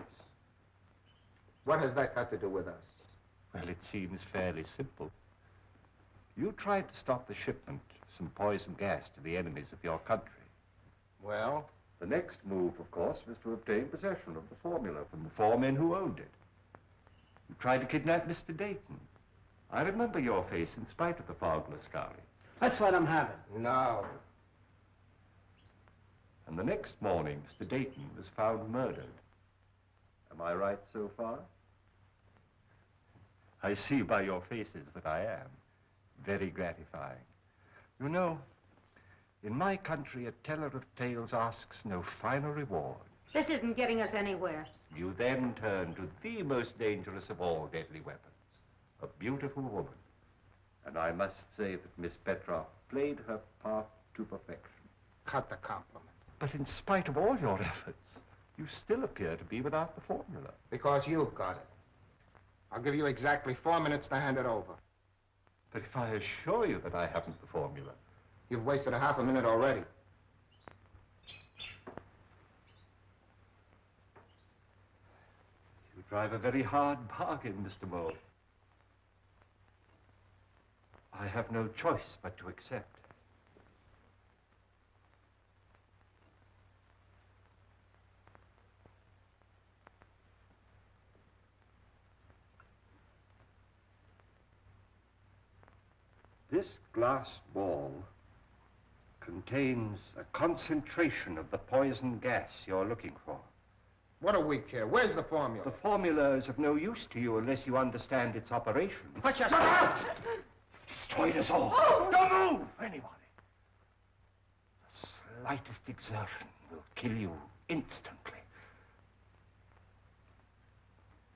What has that got to do with us? Well, it seems fairly simple. You tried to stop the shipment of some poison gas to the enemies of your country. Well? The next move, of course, was to obtain possession of the formula from the 4 men who owned it. You tried to kidnap Mr. Dayton. I remember your face in spite of the fog, Lascari. Let's let him have it. No. And the next morning, Mr. Dayton was found murdered. Am I right so far? I see by your faces that I am. Very gratifying. You know, in my country, a teller of tales asks no finer reward. This isn't getting us anywhere. You then turn to the most dangerous of all deadly weapons, a beautiful woman. And I must say that Miss Petrov played her part to perfection. Cut the compliment. But in spite of all your efforts, you still appear to be without the formula. Because you've got it. I'll give you exactly 4 minutes to hand it over. But if I assure you that I haven't the formula... You've wasted a half a minute already. You drive a very hard bargain, Mr. Mole. I have no choice but to accept. This glass ball contains a concentration of the poison gas you're looking for. What do we care? Where's the formula? The formula is of no use to you unless you understand its operation. Put your... Destroyed us all. Oh! Don't move! Anybody. The slightest exertion will kill you instantly.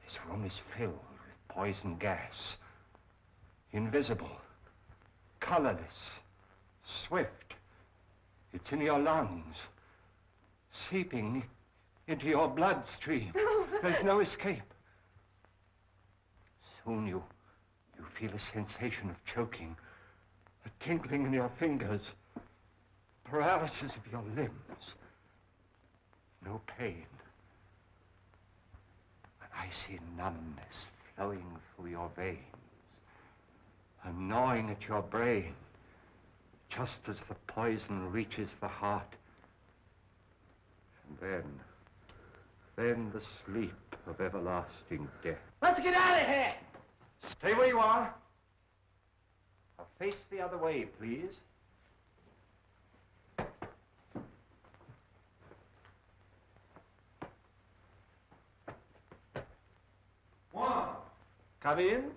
This room is filled with poison gas. Invisible. Colorless. Swift. It's in your lungs. Seeping into your bloodstream. There's no escape. Soon you feel a sensation of choking, a tingling in your fingers, paralysis of your limbs. No pain. An icy numbness flowing through your veins, a gnawing at your brain, just as the poison reaches the heart. And then the sleep of everlasting death. Let's get out of here! Stay where you are. Now face the other way, please. One. Come in.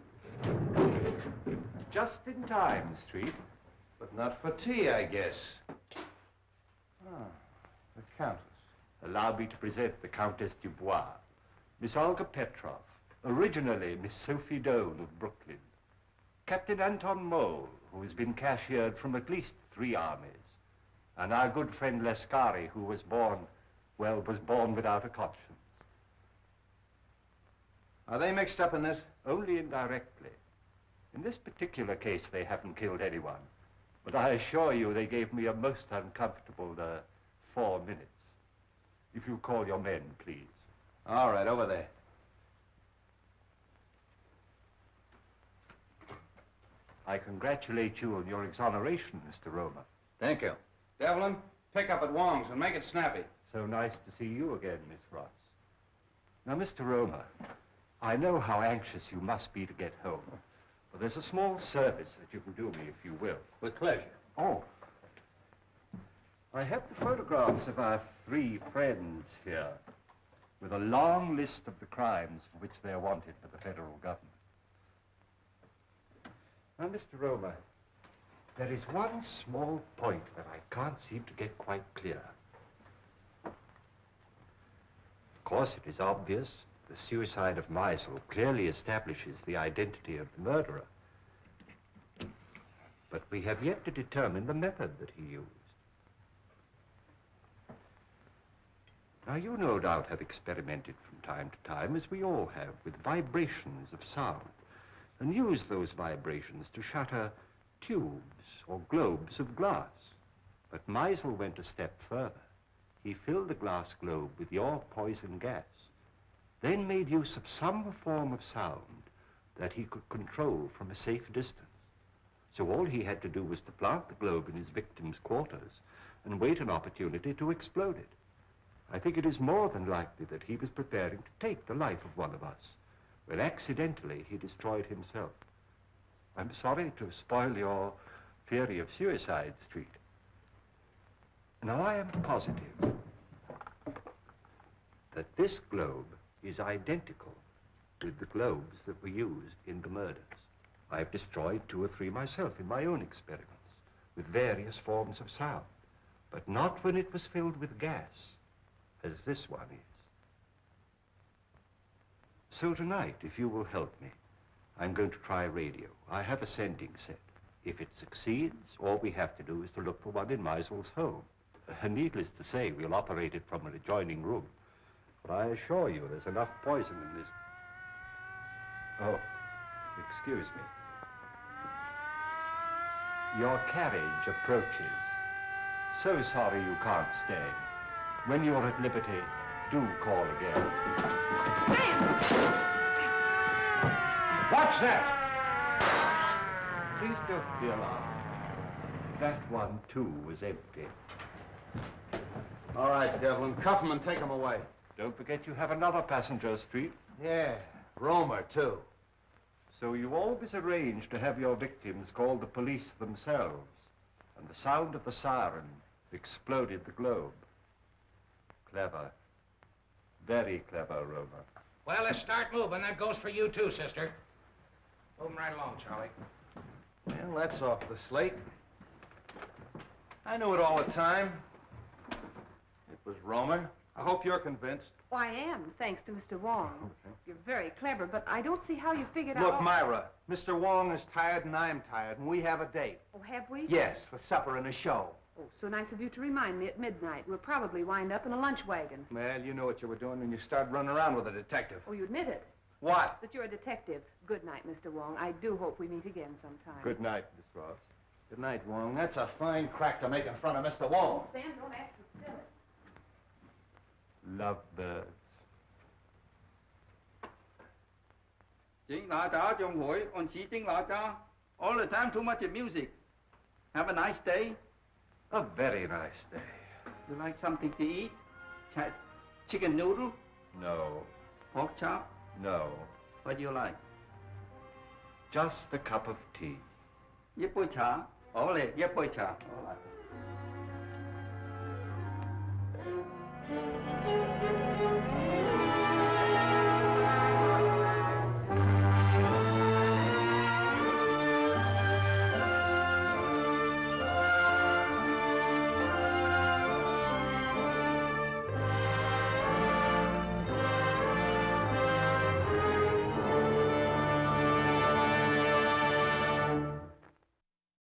Just in time, Street. But not for tea, I guess. Ah, the Countess. Allow me to present the Countess Dubois, Miss Olga Petrov, originally Miss Sophie Doane of Brooklyn, Captain Anton Mole, who has been cashiered from at least 3 armies, and our good friend Lascari, who was born without a conscience. Are they mixed up in this? Only indirectly. In this particular case, they haven't killed anyone. But I assure you they gave me a most uncomfortable 4 minutes. If you call your men, please. All right, over there. I congratulate you on your exoneration, Mr. Roma. Thank you. Devlin, pick up at Wong's and make it snappy. So nice to see you again, Miss Ross. Now, Mr. Roma, I know how anxious you must be to get home. But there's a small service that you can do me, if you will. With pleasure. Oh. I have the photographs of our 3 friends here, with a long list of the crimes for which they are wanted by the federal government. Now, Mr. Roma, there is one small point that I can't seem to get quite clear. Of course, it is obvious the suicide of Meisel clearly establishes the identity of the murderer. But we have yet to determine the method that he used. Now, you no doubt have experimented from time to time, as we all have, with vibrations of sound, and used those vibrations to shatter tubes or globes of glass. But Meisel went a step further. He filled the glass globe with your poison gas, then made use of some form of sound that he could control from a safe distance. So all he had to do was to plant the globe in his victim's quarters and wait an opportunity to explode it. I think it is more than likely that he was preparing to take the life of one of us, when accidentally he destroyed himself. I'm sorry to spoil your theory of suicide, Street. Now, I am positive that this globe is identical with the globes that were used in the murders. I've destroyed 2 or 3 myself in my own experiments, with various forms of sound, but not when it was filled with gas, as this one is. So tonight, if you will help me, I'm going to try radio. I have a sending set. If it succeeds, all we have to do is to look for one in Meisel's home. Needless to say, we'll operate it from an adjoining room. But I assure you, there's enough poison in this. Oh, excuse me. Your carriage approaches. So sorry you can't stay. When you're at liberty, do call again. Watch that! Please don't be alarmed. That one, too, was empty. All right, Devlin, cuff him and take him away. Don't forget you have another passenger, Street. Yeah, Romer, too. So you always arrange to have your victims call the police themselves, and the sound of the siren exploded the globe. Clever. Very clever, Romer. Well, let's start moving. That goes for you, too, sister. Moving right along, Charlie. Well, that's off the slate. I knew it all the time. It was Romer. I hope you're convinced. Well, I am, thanks to Mr. Wong. You're very clever, but I don't see how you figured out... Look, Myra, Mr. Wong is tired and I'm tired, and we have a date. Oh, have we? Yes, for supper and a show. Oh, so nice of you to remind me at midnight. We'll probably wind up in a lunch wagon. Well, you knew what you were doing when you started running around with a detective. Oh, you admit it. What? That you're a detective. Good night, Mr. Wong. I do hope we meet again sometime. Good night, Miss Ross. Good night, Wong. That's a fine crack to make in front of Mr. Wong. Sam, don't act so silly. Lovebirds. All the time too much music. Have a nice day. A very nice day. You like something to eat? Chicken noodle? No. Pork chop? No. What do you like? Just a cup of tea. 一杯茶，好嚟，一杯茶。好啦。